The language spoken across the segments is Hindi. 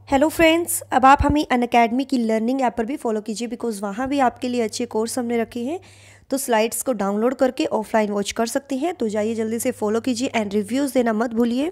हेलो फ्रेंड्स, अब आप हमें अनअकैडमी की लर्निंग ऐप पर भी फॉलो कीजिए बिकॉज़ वहाँ भी आपके लिए अच्छे कोर्स हमने रखे हैं। तो स्लाइड्स को डाउनलोड करके ऑफलाइन वॉच कर सकते हैं। तो जाइए जल्दी से फॉलो कीजिए एंड रिव्यूज़ देना मत भूलिए।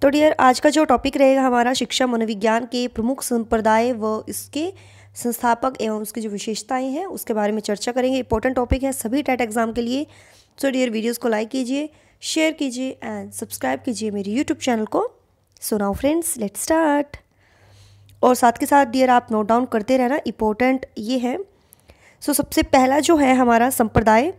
तो डियर, आज का जो टॉपिक रहेगा हमारा शिक्षा मनोविज्ञान के प्रमुख संप्रदाय व इसके संस्थापक एवं उसकी जो विशेषताएँ हैं उसके बारे में चर्चा करेंगे। इंपॉर्टेंट टॉपिक है सभी टेट एग्जाम के लिए। सो डियर, वीडियोज़ को लाइक कीजिए, शेयर कीजिए एंड सब्सक्राइब कीजिए मेरे यूट्यूब चैनल को। So now friends, let's start. और साथ के साथ डियर आप नोट डाउन करते रहना, इम्पोर्टेंट ये है। सो सबसे पहला जो है हमारा संप्रदाय,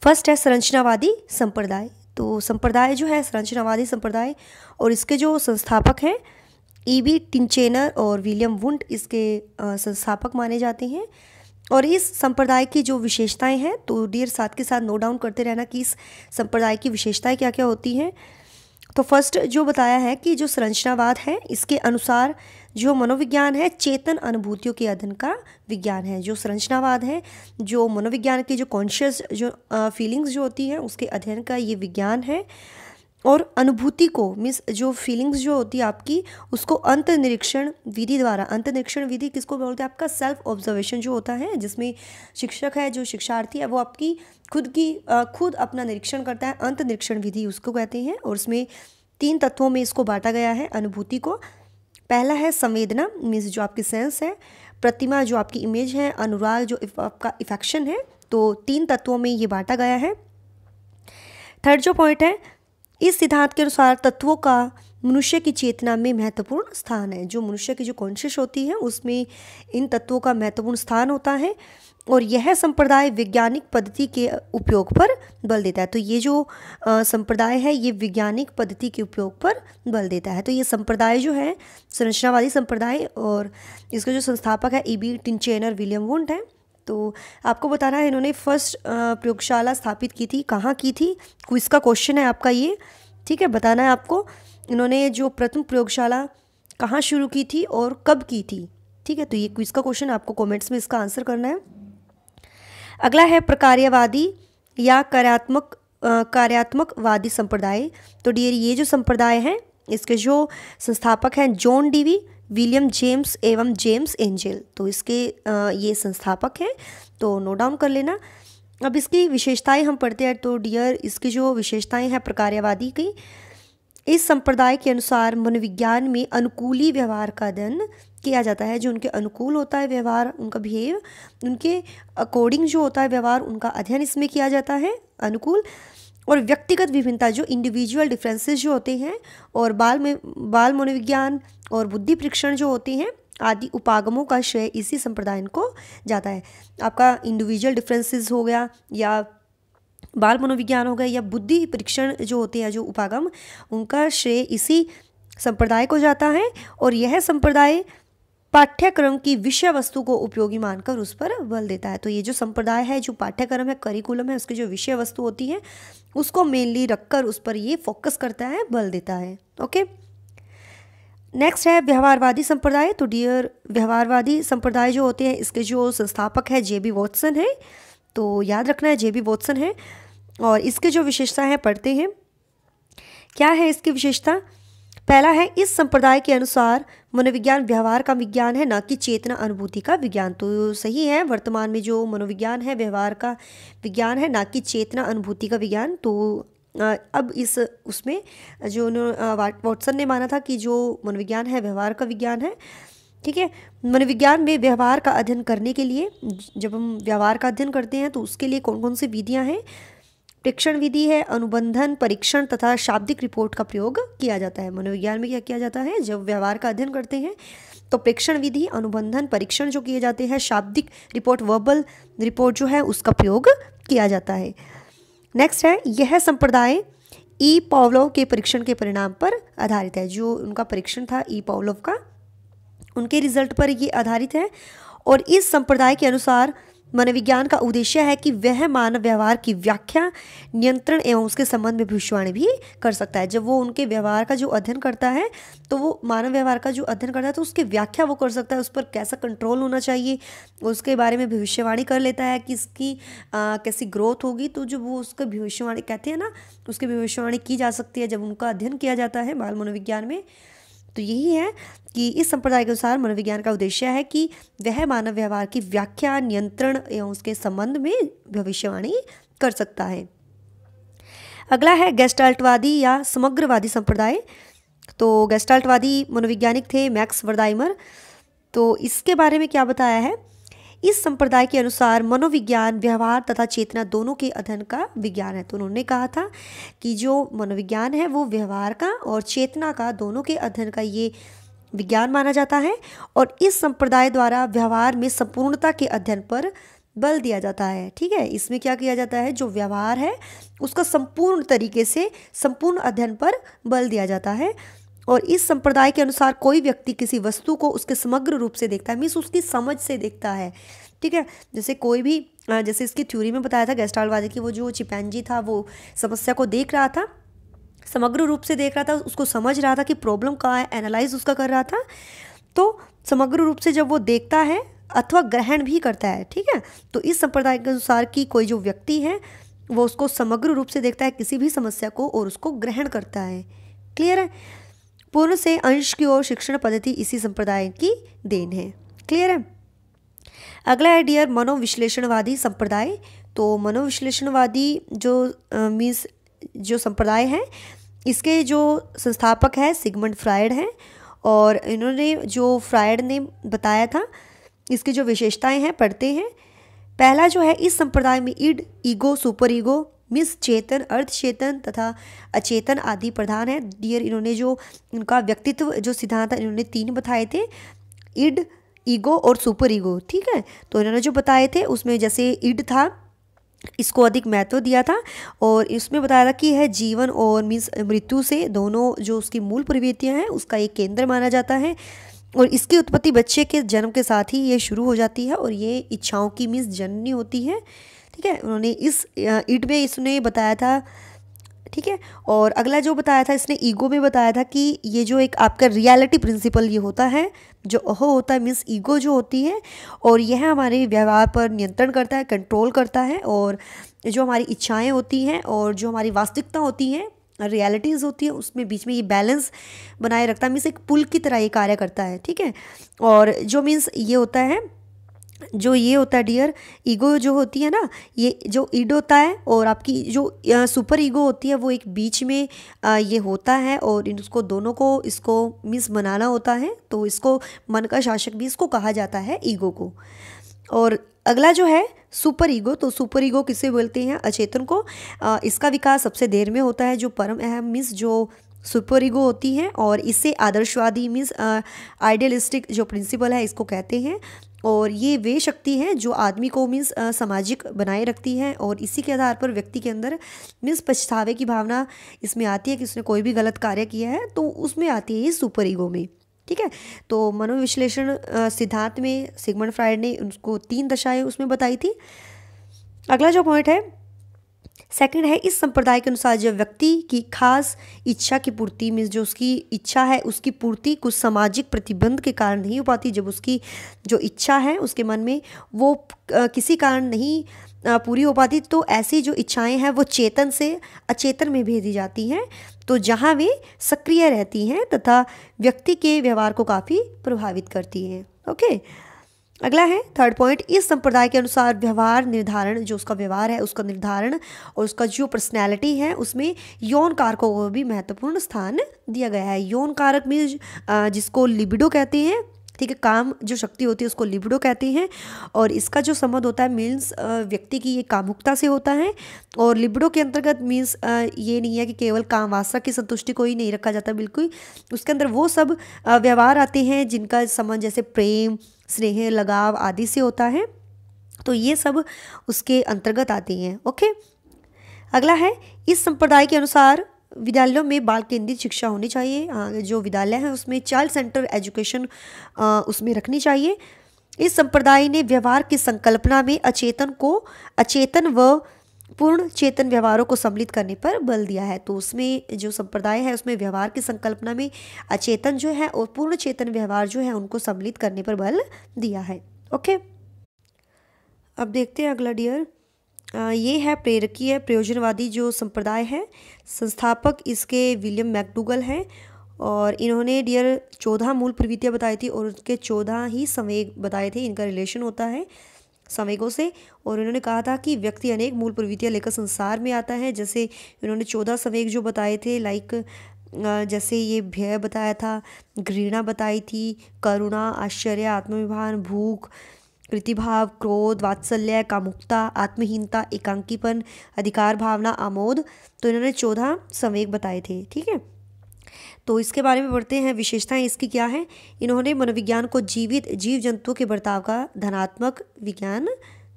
फर्स्ट है संरचनावादी संप्रदाय। तो संप्रदाय जो है संरचनावादी संप्रदाय और इसके जो संस्थापक हैं ईबी टिंचेनर और विलियम वुंड इसके संस्थापक माने जाते हैं। और इस संप्रदाय की जो विशेषताएं हैं, तो डियर साथ के साथ नोट डाउन करते रहना कि इस संप्रदाय की विशेषताएं क्या क्या होती हैं। तो फर्स्ट जो बताया है कि जो संरचनावाद है इसके अनुसार जो मनोविज्ञान है चेतन अनुभूतियों के अध्ययन का विज्ञान है। जो संरचनावाद है जो मनोविज्ञान की जो कॉन्शियस जो फीलिंग्स जो होती हैं उसके अध्ययन का ये विज्ञान है। और अनुभूति को मीन्स जो फीलिंग्स जो होती है आपकी उसको अंतर्निरीक्षण विधि द्वारा, अंतर्निरीक्षण विधि किसको बोलते हैं, आपका सेल्फ ऑब्जर्वेशन जो होता है जिसमें शिक्षक है जो शिक्षार्थी है वो आपकी खुद अपना निरीक्षण करता है, अंतर्निरीक्षण विधि उसको कहते हैं। और उसमें 3 तत्वों में इसको बांटा गया है अनुभूति को। पहला है संवेदना मीन्स जो आपकी सेंस है, प्रतिमा जो आपकी इमेज है, अनुराग जो आपका इफेक्शन है। तो 3 तत्वों में ये बांटा गया है। थर्ड जो पॉइंट है, इस सिद्धांत के अनुसार तत्वों का मनुष्य की चेतना में महत्वपूर्ण स्थान है। जो मनुष्य की जो कॉन्शियस होती है उसमें इन तत्वों का महत्वपूर्ण स्थान होता है। और यह संप्रदाय वैज्ञानिक पद्धति के उपयोग पर बल देता है। तो ये जो संप्रदाय है ये वैज्ञानिक पद्धति के उपयोग पर बल देता है। तो ये संप्रदाय जो है संरचनावादी संप्रदाय और इसके जो संस्थापक है ईबी टिंचेनर विलियम वुंड है। तो आपको बताना है इन्होंने फर्स्ट प्रयोगशाला स्थापित की थी, कहाँ की थी, क्विज का क्वेश्चन है आपका ये, ठीक है। बताना है आपको इन्होंने जो प्रथम प्रयोगशाला कहाँ शुरू की थी और कब की थी, ठीक है। तो ये क्विज का क्वेश्चन आपको कमेंट्स में इसका आंसर करना है। अगला है प्रकार्यवादी या कार्यात्मकवादी संप्रदाय। तो डियर ये जो संप्रदाय है इसके जो संस्थापक हैं जॉन डीवी, विलियम जेम्स एवं जेम्स एंजल। तो इसके ये संस्थापक हैं, तो नोट डाउन कर लेना। अब इसकी विशेषताएं हम पढ़ते हैं। तो डियर इसकी जो विशेषताएं हैं प्रकार्यवादी की, इस संप्रदाय के अनुसार मनोविज्ञान में अनुकूली व्यवहार का अध्ययन किया जाता है। जो उनके अनुकूल होता है व्यवहार, उनका बिहेव, उनके अकॉर्डिंग जो होता है व्यवहार, उनका अध्ययन इसमें किया जाता है अनुकूल। और व्यक्तिगत विभिन्नता जो इंडिविजुअल डिफरेंसेस जो होते हैं और बाल मनोविज्ञान और बुद्धि परीक्षण जो होते हैं आदि उपागमों का श्रेय इसी संप्रदाय को जाता है। आपका इंडिविजुअल डिफरेंसेस हो गया या बाल मनोविज्ञान हो गया या बुद्धि परीक्षण जो होते हैं जो उपागम, उनका श्रेय इसी संप्रदाय को जाता है। और यह संप्रदाय पाठ्यक्रम की विषय वस्तु को उपयोगी मानकर उस पर बल देता है। तो ये जो संप्रदाय है जो पाठ्यक्रम है, करिकुलम है, उसकी जो विषय वस्तु होती है उसको मेनली रखकर उस पर ये फोकस करता है, बल देता है। ओके, नेक्स्ट है व्यवहारवादी संप्रदाय। तो डियर व्यवहारवादी संप्रदाय जो होते हैं इसके जो संस्थापक है जेबी वॉटसन है। तो याद रखना है जेबी वॉटसन है। और इसके जो विशेषता है पढ़ते हैं, क्या है इसकी विशेषता। पहला है इस संप्रदाय के अनुसार मनोविज्ञान व्यवहार का विज्ञान है, ना कि चेतना अनुभूति का विज्ञान। तो सही है, वर्तमान में जो मनोविज्ञान है व्यवहार का विज्ञान है, ना कि चेतना अनुभूति का विज्ञान। तो अब इस उसमें जो वॉटसन ने माना था कि जो मनोविज्ञान है व्यवहार का विज्ञान है, ठीक है। मनोविज्ञान में व्यवहार का अध्ययन करने के लिए, जब हम व्यवहार का अध्ययन करते हैं तो उसके लिए कौन कौन सी विधियाँ हैं, प्रेक्षण विधि है, अनुबंधन, परीक्षण तथा शाब्दिक रिपोर्ट का प्रयोग किया जाता है। मनोविज्ञान में क्या किया जाता है, जब व्यवहार का अध्ययन करते हैं तो प्रेक्षण विधि, अनुबंधन, परीक्षण जो किए जाते हैं, शाब्दिक रिपोर्ट, वर्बल रिपोर्ट जो है उसका प्रयोग किया जाता है। नेक्स्ट है यह संप्रदाय ई पावलोव के परीक्षण के परिणाम पर आधारित है। जो उनका परीक्षण था ई पावलोव का, उनके रिजल्ट पर ये आधारित है। और इस संप्रदाय के अनुसार मनोविज्ञान का उद्देश्य है कि वह मानव व्यवहार की व्याख्या, नियंत्रण एवं उसके संबंध में भविष्यवाणी भी कर सकता है। जब वो उनके व्यवहार का जो अध्ययन करता है तो वो मानव व्यवहार का जो अध्ययन करता है तो उसकी व्याख्या वो कर सकता है, उस पर कैसा कंट्रोल होना चाहिए उसके बारे में भविष्यवाणी कर लेता है कि इसकी कैसी ग्रोथ होगी। तो जो वो उसका भविष्यवाणी कहते हैं ना, उसकी भविष्यवाणी की जा सकती है जब उनका अध्ययन किया जाता है बाल मनोविज्ञान में। तो यही है कि इस संप्रदाय के अनुसार मनोविज्ञान का उद्देश्य है कि वह मानव व्यवहार की व्याख्या, नियंत्रण एवं उसके संबंध में भविष्यवाणी कर सकता है। अगला है गेस्टाल्टवादी या समग्रवादी संप्रदाय। तो गेस्टाल्टवादी मनोवैज्ञानिक थे मैक्स वर्दाइमर। तो इसके बारे में क्या बताया है, इस संप्रदाय के अनुसार मनोविज्ञान व्यवहार तथा चेतना दोनों के अध्ययन का विज्ञान है। तो उन्होंने कहा था कि जो मनोविज्ञान है वो व्यवहार का और चेतना का दोनों के अध्ययन का ये विज्ञान माना जाता है, और इस संप्रदाय द्वारा व्यवहार में संपूर्णता के अध्ययन पर बल दिया जाता है। ठीक है, इसमें क्या किया जाता है, जो व्यवहार है उसका संपूर्ण तरीके से संपूर्ण अध्ययन पर बल दिया जाता है। और इस संप्रदाय के अनुसार कोई व्यक्ति किसी वस्तु को उसके समग्र रूप से देखता है, मीन्स उसकी समझ से देखता है। ठीक है, जैसे कोई भी जैसे इसकी थ्योरी में बताया था गेस्टाल्टवादी की, वो जो चिंपैंजी था वो समस्या को देख रहा था, समग्र रूप से देख रहा था, उसको समझ रहा था कि प्रॉब्लम कहाँ है, एनालाइज उसका कर रहा था। तो समग्र रूप से जब वो देखता है अथवा ग्रहण भी करता है, ठीक है, तो इस संप्रदाय के अनुसार कि कोई जो व्यक्ति है वो उसको समग्र रूप से देखता है किसी भी समस्या को और उसको ग्रहण करता है। क्लियर है। पूर्ण से अंश की ओर शिक्षण पद्धति इसी संप्रदाय की देन है। क्लियर है। अगला है डियर मनोविश्लेषणवादी संप्रदाय। तो मनोविश्लेषणवादी जो मीन्स जो संप्रदाय है इसके जो संस्थापक है सिगमंड फ्रायड हैं, और इन्होंने जो फ्रायड ने बताया था इसकी जो विशेषताएं हैं पढ़ते हैं। पहला जो है, इस संप्रदाय में id, ego, super ego means चेतन, अर्धचेतन तथा अचेतन आदि प्रधान है। डियर इन्होंने जो इनका व्यक्तित्व जो सिद्धांत है इन्होंने 3 बताए थे, इड, ईगो और सुपर ईगो। ठीक है, तो इन्होंने जो बताए थे उसमें जैसे इड था इसको अधिक महत्व दिया था, और इसमें बताया था कि यह जीवन और मीन्स मृत्यु से दोनों जो उसकी मूल प्रवृत्तियां हैं उसका एक केंद्र माना जाता है, और इसकी उत्पत्ति बच्चे के जन्म के साथ ही ये शुरू हो जाती है, और ये इच्छाओं की मीन्स जननी होती है। ठीक है, उन्होंने इस इड में इसने बताया था। ठीक है, और अगला जो बताया था इसने ईगो में बताया था कि ये जो एक आपका रियलिटी प्रिंसिपल ये होता है, जो अहो होता है मीन्स ईगो जो होती है, और यह हमारे व्यवहार पर नियंत्रण करता है, कंट्रोल करता है, और जो हमारी इच्छाएं होती हैं और जो हमारी वास्तविकता होती हैं, रियलिटीज़ होती है, उसमें बीच में ये बैलेंस बनाए रखता है, मीन्स एक पुल की तरह ये कार्य करता है। ठीक है, और जो मीन्स ये होता है, जो ये होता है डियर ईगो जो होती है ना, ये जो ईड होता है और आपकी जो सुपर ईगो होती है वो एक बीच में ये होता है, और इसको दोनों को इसको मीन्स बनाना होता है, तो इसको मन का शासक भी इसको कहा जाता है ईगो को। और अगला जो है सुपर ईगो, तो सुपर ईगो किसे बोलते हैं, अचेतन को। इसका विकास सबसे देर में होता है, जो परम अहम मीन्स जो सुपर ईगो होती है, और इससे आदर्शवादी मीन्स आइडियलिस्टिक जो प्रिंसिपल है इसको कहते हैं, और ये वे शक्ति है जो आदमी को मीन्स सामाजिक बनाए रखती है, और इसी के आधार पर व्यक्ति के अंदर मीन्स पछतावे की भावना इसमें आती है कि उसने कोई भी गलत कार्य किया है, तो उसमें आती है ये सुपर ईगो में। ठीक है, तो मनोविश्लेषण सिद्धांत में सिगमंड फ्रायड ने उसको 3 दशाएं उसमें बताई थी। अगला जो पॉइंट है सेकंड है, इस संप्रदाय के अनुसार जब व्यक्ति की खास इच्छा की पूर्ति मीन्स जो उसकी इच्छा है उसकी पूर्ति कुछ सामाजिक प्रतिबंध के कारण नहीं हो पाती, जब उसकी जो इच्छा है उसके मन में वो किसी कारण नहीं पूरी हो पाती, तो ऐसी जो इच्छाएं हैं वो चेतन से अचेतन में भेजी जाती हैं, तो जहाँ वे सक्रिय रहती हैं तथा व्यक्ति के व्यवहार को काफ़ी प्रभावित करती हैं। ओके, अगला है थर्ड पॉइंट, इस संप्रदाय के अनुसार व्यवहार निर्धारण, जो उसका व्यवहार है उसका निर्धारण और उसका जो पर्सनैलिटी है उसमें यौन कारकों को भी महत्वपूर्ण स्थान दिया गया है। यौन कारक में जिसको लिबिडो कहते हैं, ठीक है, काम जो शक्ति होती है उसको लिबिडो कहते हैं, और इसका जो संबंध होता है मीन्स व्यक्ति की ये कामुकता से होता है, और लिबिडो के अंतर्गत मीन्स ये नहीं है कि केवल काम वासना की संतुष्टि को ही नहीं रखा जाता, बिल्कुल उसके अंदर वो सब व्यवहार आते हैं जिनका संबंध जैसे प्रेम, स्नेह, लगाव आदि से होता है, तो ये सब उसके अंतर्गत आते हैं। ओके, अगला है, इस संप्रदाय के अनुसार विद्यालयों में बाल केंद्रित शिक्षा होनी चाहिए। जो विद्यालय है उसमें चाइल्ड सेंटर एजुकेशन उसमें रखनी चाहिए। इस संप्रदाय ने व्यवहार की संकल्पना में अचेतन को अचेतन व पूर्ण चेतन व्यवहारों को सम्मिलित करने पर बल दिया है। तो उसमें जो संप्रदाय है उसमें व्यवहार की संकल्पना में अचेतन जो है और पूर्ण चेतन व्यवहार जो है उनको सम्मिलित करने पर बल दिया है। ओके, अब देखते हैं अगला डियर, ये है प्रेरकीय प्रयोजनवादी जो संप्रदाय है। संस्थापक इसके विलियम मैकडूगल हैं, और इन्होंने डियर 14 मूल प्रवृत्तियाँ बताई थी और उसके 14 ही संवेग बताए थे, इनका रिलेशन होता है संवेगों से। और इन्होंने कहा था कि व्यक्ति अनेक मूल प्रवृत्तियाँ लेकर संसार में आता है। जैसे इन्होंने 14 संवेग जो बताए थे, लाइक जैसे ये भय बताया था, घृणा बताई थी, करुणा, आश्चर्य, आत्माभिमान, भूख, प्रतिभाव, क्रोध, वात्सल्य, कामुकता, आत्महीनता, एकांकीपन, अधिकार भावना, आमोद। तो इन्होंने 14 संवेग बताए थे। ठीक है, तो इसके बारे में पढ़ते हैं। विशेषताएं इसकी क्या है। इन्होंने मनोविज्ञान को जीवित जीव जंतुओं के बर्ताव का धनात्मक विज्ञान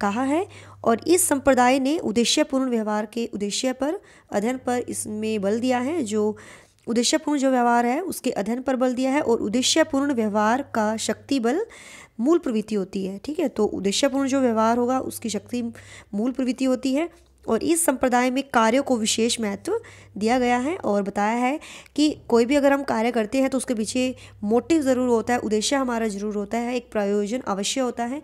कहा है। और इस संप्रदाय ने उद्देश्यपूर्ण व्यवहार के उद्देश्य पर अध्ययन पर इसमें बल दिया है। जो उद्देश्यपूर्ण जो व्यवहार है उसके अध्ययन पर बल दिया है। और उद्देश्यपूर्ण व्यवहार का शक्ति बल मूल प्रवृत्ति होती है। ठीक है, तो उद्देश्यपूर्ण जो व्यवहार होगा उसकी शक्ति मूल प्रवृत्ति होती है। और इस संप्रदाय में कार्यों को विशेष महत्व दिया गया है और बताया है कि कोई भी अगर हम कार्य करते हैं तो उसके पीछे मोटिव ज़रूर होता है, उद्देश्य हमारा ज़रूर होता है, एक प्रयोजन अवश्य होता है।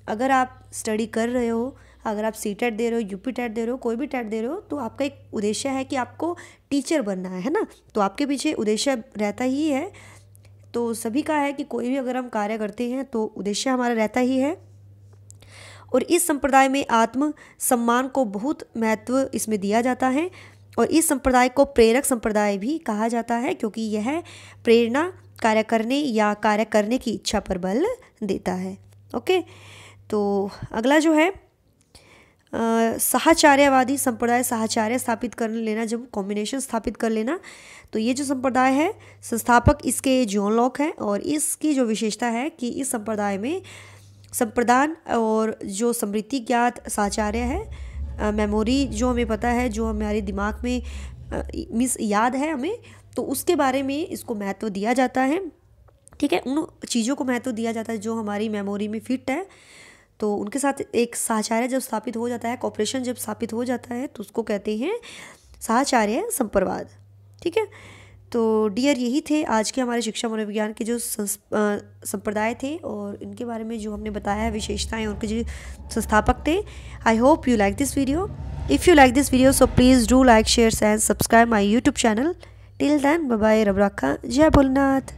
अगर आप स्टडी कर रहे हो, अगर आप सी-टेट दे रहे हो, यूपी टेट दे रहे हो, कोई भी टेट दे रहे हो, तो आपका एक उद्देश्य है कि आपको टीचर बनना है ना, तो आपके पीछे उद्देश्य रहता ही है। तो सभी का है कि कोई भी अगर हम कार्य करते हैं तो उद्देश्य हमारा रहता ही है। और इस संप्रदाय में आत्म सम्मान को बहुत महत्व इसमें दिया जाता है। और इस संप्रदाय को प्रेरक संप्रदाय भी कहा जाता है क्योंकि यह प्रेरणा, कार्य करने या कार्य करने की इच्छा पर बल देता है। ओके, तो अगला जो है साहचर्यवादी संप्रदाय, साहचर्य स्थापित कर लेना, जब कॉम्बिनेशन स्थापित कर लेना। तो ये जो संप्रदाय है, संस्थापक इसके जॉन लॉक है। और इसकी जो विशेषता है कि इस संप्रदाय में संप्रदान और जो स्मृति ज्ञात साहचर्य है, मेमोरी जो हमें पता है, जो हमारे दिमाग में मिस याद है हमें, तो उसके बारे में इसको महत्व दिया जाता है। ठीक है, उन चीज़ों को महत्व दिया जाता है जो हमारी मेमोरी में फिट है। तो उनके साथ एक साहचर्य जब स्थापित हो जाता है, कॉपरेशन जब स्थापित हो जाता है, तो उसको कहते हैं साहचर्य संप्रवाद। ठीक है, तो डियर यही थे आज के हमारे शिक्षा मनोविज्ञान के जो संप्रदाय थे और इनके बारे में जो हमने बताया है, विशेषताएं, उनके जो संस्थापक थे। I hope you like this video. If you like this video so please do like, share and subscribe my YouTube channel. Till then bye bye, रब रखा, जय भोलेनाथ।